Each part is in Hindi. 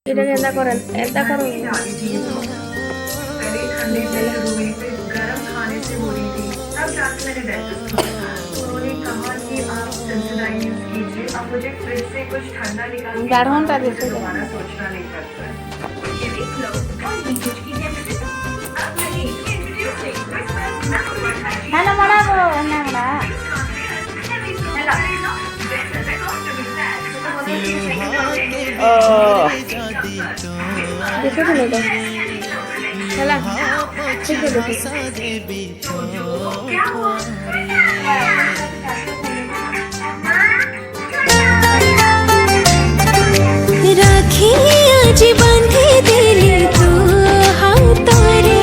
এটাকে ऐसा करो डाली थी पहले ठंडे से शुरू हुई फिर गर्म खाने से हो रही थी तब जाके मैंने डेंटिस्ट को दिखाया उन्होंने कहा कि आप सेंसोडाइन यूज कीजिए अब मुझे फ्रिज से कुछ ठंडा निकाल के डेढ़ घंटा मुझे देखो दोबारा सोचना नहीं पड़ता है ये देख लो और लीकेज की टेम्परेचर अब नहीं इंट्रोड्यूसिंग হ্যাঁ না বানাবো না না ও দেখো তো লোক চলা ঠিক আছে राखी आज बांधे दिले तू हातारे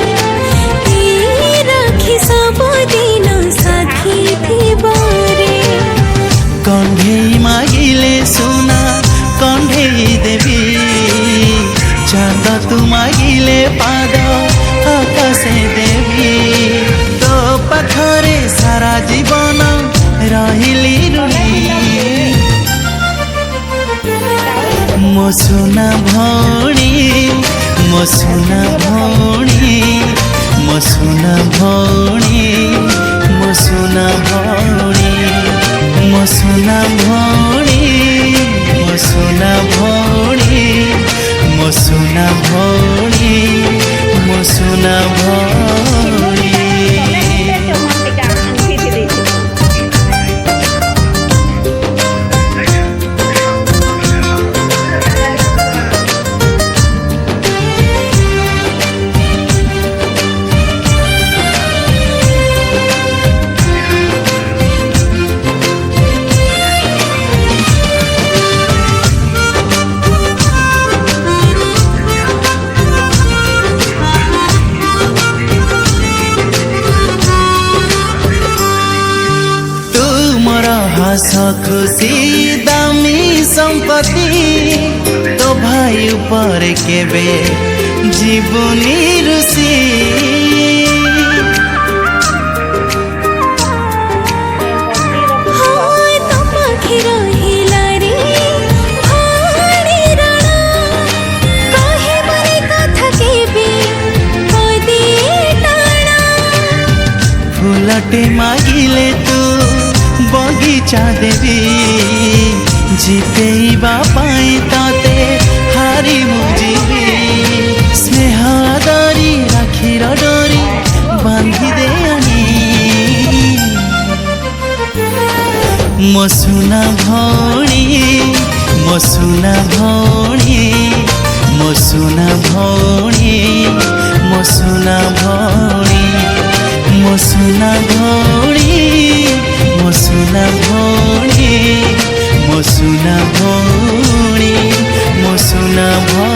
राखी सब दिन साथी थिबारे कण्ढेई मागिले सुना कण्ढेई देवी चांद तू मागिले पाद आकाशे देवी तो पाखरे सारा जीवन रहिली रुली मो सुना भौणी मो सुना भौणी मो सुना भौणी मो सुना भौणी मो सुना भौणी मो सुना भौणी मो सुना भौणी मो सुना भौणी हस खुशी दामी संपत्ति तो भाई ऊपर केबे जीवनी रुसी फूलटे मागिले तू बगीचा देवी जितेबा पाई ताते हारी मुझिबी स्नेह आदरी राखीर डोरी बांधी दे आनी मो सुना भौणी मो सुना भौणी मो सुना भौणी मो सुना भौणी मो सुना भौणी मो सुना भौणी मो सुना भौणी मो सुना भौणी।